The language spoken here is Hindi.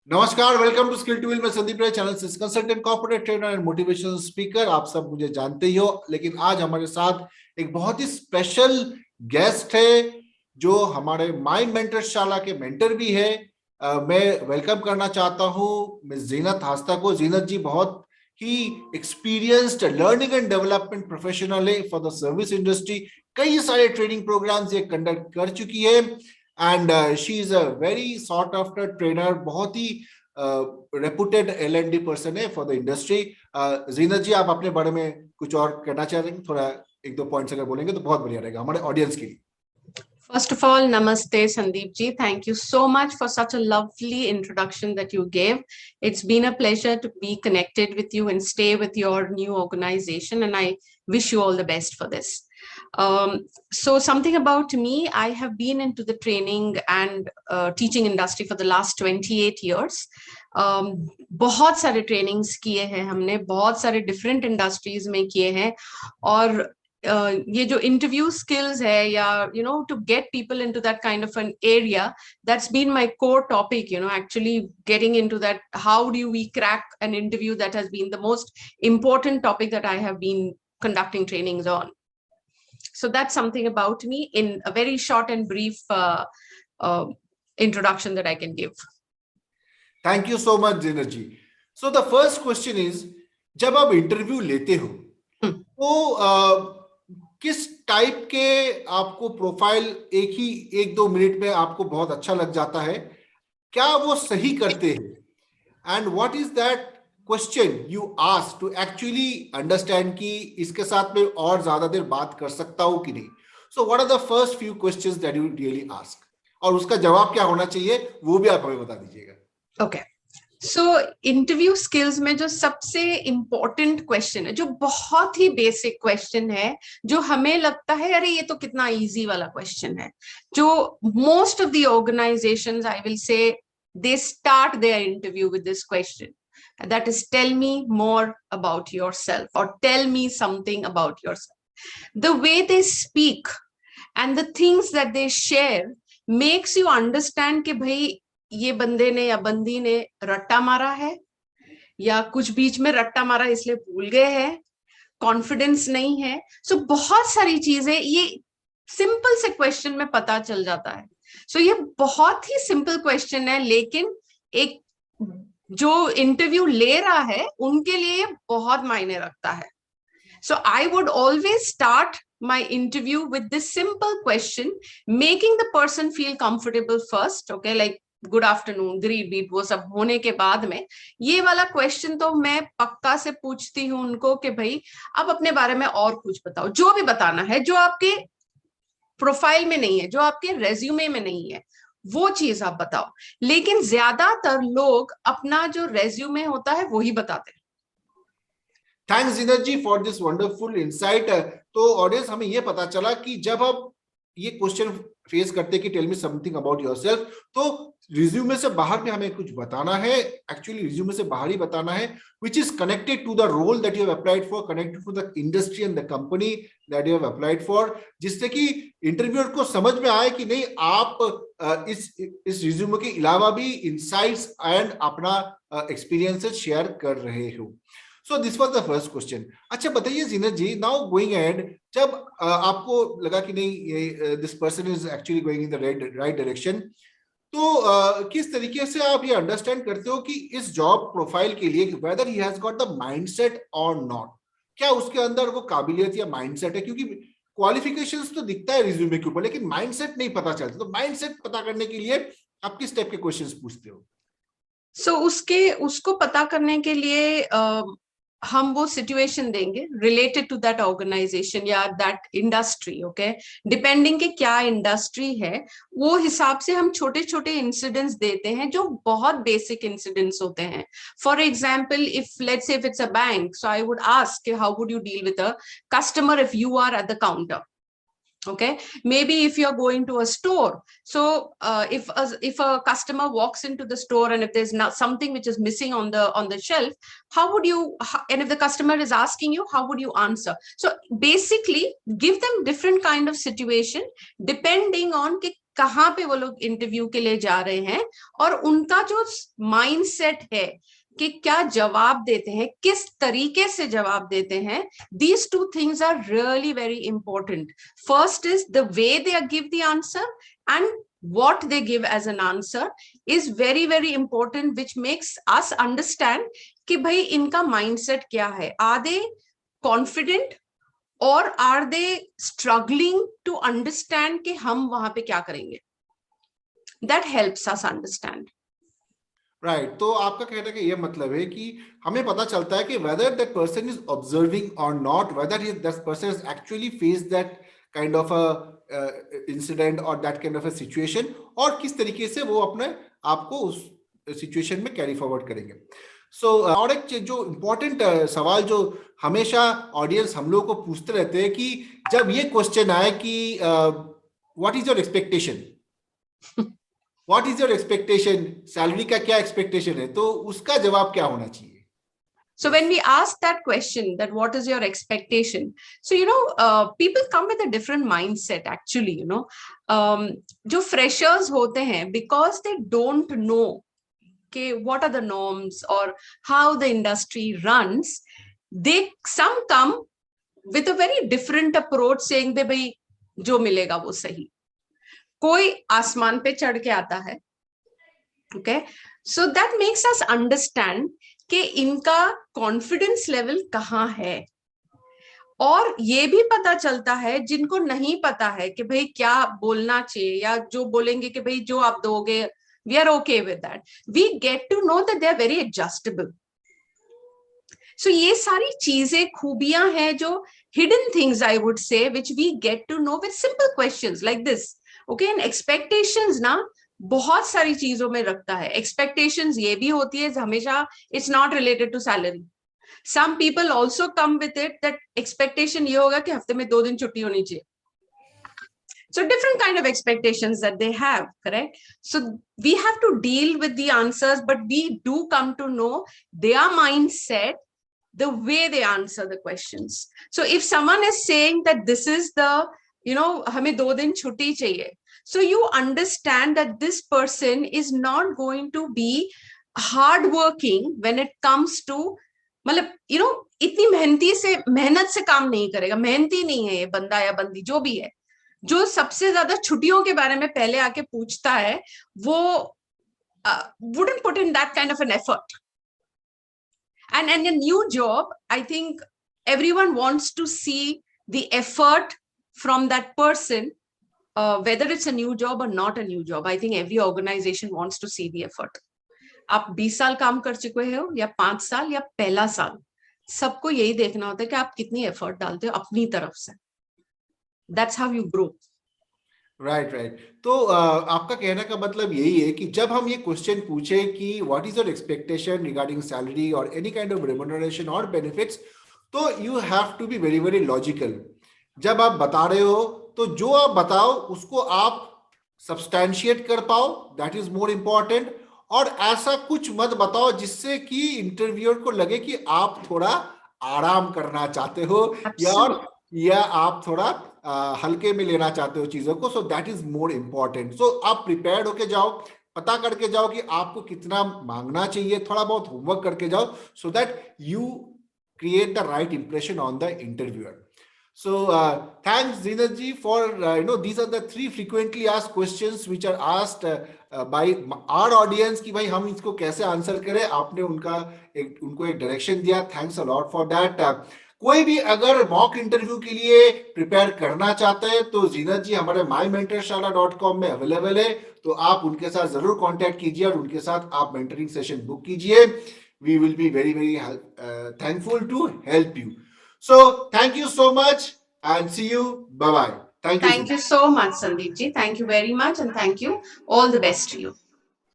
नमस्कार, welcome to skill to will में संदीप राय, चैनल से consultant, corporate trainer and motivational speaker. आप सब मुझे जानते ही हो, लेकिन आज हमारे साथ एक बहुत ही स्पेशल गेस्ट है जो हमारे माइंड मेंटर शाला के मेंटर भी है। मैं वेलकम करना चाहता हूं मिस जीनत हास्ता को। जीनत जी बहुत ही experienced learning and development professional है फॉर द सर्विस इंडस्ट्री। कई सारे ट्रेनिंग प्रोग्राम्स ये कंडक्ट कर चुकी है and she is a very sought after trainer, बहुत ही रेपुटेड L&D पर्सन है for the industry. Zeenat ji, आप अपने बारे में कुछ और कहना चाह रहे हैं? थोड़ा एक दो पॉइंट्स अगर बोलेंगे तो बहुत बढ़िया रहेगा हमारे ऑडियंस के लिए। First of all, Namaste, Sandeep ji. Thank you so much for such a lovely introduction that you gave. It's been a pleasure to be connected with you and stay with your new organization, and I wish you all the best for this. So something about me, I have been into the training and teaching industry for the last 28 years. बहुत सारे trainings किए हैं हमने, बहुत सारे different industries में किए हैं, और ये जो इंटरव्यू स्किल्स है या to get people into that kind of an area, that's been my core topic, actually getting into that, how do we crack an interview, that has been the most important topic that I have been conducting trainings on. So that's something about me in a very short and brief introduction that I can give. Thank you so much, Zinat ji. So the first question is, जब आप इंटरव्यू लेते हो तो किस टाइप के आपको प्रोफाइल एक दो मिनट में आपको बहुत अच्छा लग जाता है? क्या वो सही करते हैं? And what is that question you ask to actually understand कि इसके साथ में और ज्यादा देर बात कर सकता हूं कि नहीं? So what are the first few questions that you really ask, और उसका जवाब क्या होना चाहिए वो भी आप हमें बता दीजिएगा। ओके, सो इंटरव्यू स्किल्स में जो सबसे इंपॉर्टेंट क्वेश्चन है, जो बहुत ही बेसिक क्वेश्चन है, जो हमें लगता है अरे ये तो कितना इजी वाला क्वेश्चन है, जो most of the organisations, I will say, they start their interview with this question, that is, tell me more about yourself, or tell me something about yourself. The way they speak and the things that they share makes you understand कि भाई ये बंदे ने या बंदी ने रट्टा मारा है, या कुछ बीच में रट्टा मारा इसलिए भूल गए हैं, कॉन्फिडेंस नहीं है। सो बहुत सारी चीजें ये सिंपल से क्वेश्चन में पता चल जाता है। सो ये बहुत ही सिंपल क्वेश्चन है, लेकिन एक जो इंटरव्यू ले रहा है उनके लिए बहुत मायने रखता है। So I would always start my interview with this simple question, making the person feel comfortable first. Okay, like good afternoon, greet beat, वो सब होने के बाद में ये वाला क्वेश्चन तो मैं पक्का से पूछती हूँ उनको कि भाई अब अपने बारे में और कुछ बताओ, जो भी बताना है, जो आपके प्रोफाइल में नहीं है, जो आपके रेज्यूमे में नहीं है, वो चीज आप बताओ। लेकिन ज्यादातर लोग अपना जो रेज्यूमे होता है वही बताते हैं। Thanks Zeenat ji for this wonderful insight. तो ऑडियंस, हमें ये पता चला कि जब आप ये क्वेश्चन फेस करते कि tell me something about yourself, तो रिज्यूमे से बाहर में हमें कुछ बताना है, एक्चुअली रिज्यूमे से बाहर ही बताना है, which is connected to the role that you have applied for, connected to the industry and the company that you have applied for, जिससे कि इंटरव्यूअर को समझ में आए कि नहीं आप इस रिज्यूमे के अलावा भी इनसाइट्स एंड अपना एक्सपीरियंसेस शेयर कर रहे हो। So this was the first question. अच्छा बताइए जीनत जी, now going ahead, जब आपको लगा कि नहीं this person is actually going in the right direction, तो किस तरीके से आप ये अंडरस्टैंड करते हो कि इस जॉब प्रोफाइल के लिए whether he has got the mindset or not, क्या उसके अंदर वो काबिलियत या माइंडसेट है? क्योंकि क्वालिफिकेशंस तो दिखता है रिज्यूमे के ऊपर, लेकिन माइंडसेट नहीं पता चलता। तो माइंडसेट पता करने के लिए आप किस टाइप के क्वेश्चंस पूछते हो? उसको पता करने के लिए हम वो सिचुएशन देंगे रिलेटेड टू दैट ऑर्गेनाइजेशन या दैट इंडस्ट्री। ओके, डिपेंडिंग के क्या इंडस्ट्री है, वो हिसाब से हम छोटे छोटे इंसिडेंट्स देते हैं जो बहुत बेसिक इंसिडेंट्स होते हैं। For example, if let's say if it's a bank, so I would ask how would you deal with a customer if you are at the counter. Okay, maybe if you're going to a store, so if a customer walks into the store and if there's not something which is missing on the shelf, how would you, and if the customer is asking you, how would you answer? So basically give them different kind of situation depending on कहाँ पे वो लोग इंटरव्यू के लिए जा रहे हैं, और उनका जो माइंडसेट है कि क्या जवाब देते हैं, किस तरीके से जवाब देते हैं. These two things are really very important. First is the way they give the answer, and what they give as an answer is very very important, which makes us understand कि भाई इनका mindset क्या है. Are they confident or are they struggling to understand कि हम वहां पे क्या करेंगे? That helps us understand. Right तो आपका कहने का ये मतलब है कि हमें पता चलता है कि whether that person is observing और not, whether that person is actually face that kind of a incident और that kind of a situation, और किस तरीके से वो अपने आप को उस सिचुएशन में कैरी फॉरवर्ड करेंगे. सो और एक जो इम्पोर्टेंट सवाल जो हमेशा ऑडियंस हम लोग को पूछते रहते हैं कि जब ये क्वेश्चन आए कि what is your expectation, what is your expectation, salary का क्या एक्सपेक्टेशन है, तो उसका जवाब क्या होना चाहिए? So when we ask that question, that what is your expectation? So, people come with a different mindset actually, जो freshers होते हैं, because they don't know okay, what are the norms or how the industry runs, some come with a very different approach saying that भाई जो मिलेगा वो सही. कोई आसमान पे चढ़ के आता है. Okay, so that makes us understand कि इनका कॉन्फिडेंस लेवल कहाँ है. और ये भी पता चलता है जिनको नहीं पता है कि भाई क्या बोलना चाहिए, या जो बोलेंगे कि भाई जो आप दोगे we are okay with that, we get to know that they are very adjustable. So ये सारी चीजें खूबियां हैं जो hidden things I would say, which we get to know with simple questions like this. Okay, and expectations ना बहुत सारी चीजों में रखता है. Expectations ये भी होती है हमेशा, it's not related to salary. Some people also come with it that expectation ये होगा कि हफ्ते में 2 दिन छुट्टी होनी चाहिए. So different kind of expectations that they have, correct? So we have to deal with the answers, but we do come to know their mindset, the way they answer the questions. So if someone is saying that this is the, हमें 2 दिन छुट्टी चाहिए, so you understand that this person is not going to be hardworking when it comes to, मतलब इतनी मेहनत से काम नहीं करेगा, मेहनती नहीं है ये बंदा या बंदी जो भी है. जो सबसे ज्यादा छुट्टियों के बारे में पहले आके पूछता है वो wouldn't put in that kind of an effort. And a new job, I think everyone wants to see the effort from that person, whether it's a new job or not a new job. I think every organization wants to see the effort. आप 20 साल काम कर चुके हो या 5 साल या पहला साल, सबको यही देखना होता है कि आप कितनी एफर्ट डालते हो अपनी तरफ से. That's how you grow. Right तो आपका कहने का मतलब यही है कि जब हम ये क्वेश्चन पूछे कि what is your expectation regarding salary और एनी काइंड ऑफ रेम्यूनरेशन और बेनिफिट्स, तो you have to be very very logical. जब आप बता रहे हो तो जो आप बताओ उसको आप सब्सटैंशिएट कर पाओ, दैट इज मोर इम्पॉर्टेंट. और ऐसा कुछ मत बताओ जिससे कि इंटरव्यूअर को लगे कि आप थोड़ा आराम करना चाहते हो या आप थोड़ा हल्के में लेना चाहते हो चीजों को. So that is more important. So आप प्रिपेयर्ड होके जाओ, पता करके जाओ कि आपको कितना मांगना चाहिए, थोड़ा बहुत होमवर्क करके जाओ, so that you create the right impression on the interviewer. So thanks Zinat ji for these are the 3 frequently asked questions which are asked by our audience कि भाई हम इसको कैसे आंसर करें. आपने उनको एक डायरेक्शन दिया. Thanks a lot for that. कोई भी अगर मॉक इंटरव्यू के लिए प्रिपेयर करना चाहते हैं तो जीनत जी हमारे mymentorshala.com में अवेलेबल है, तो आप उनके साथ जरूर कांटेक्ट कीजिए और उनके साथ आप मेंटरिंग सेशन बुक कीजिए. We will be very very thankful to help you. So thank you so much and see you. Bye bye. Thank you so much Sandeep ji. Thank you very much and thank you. All the best to you.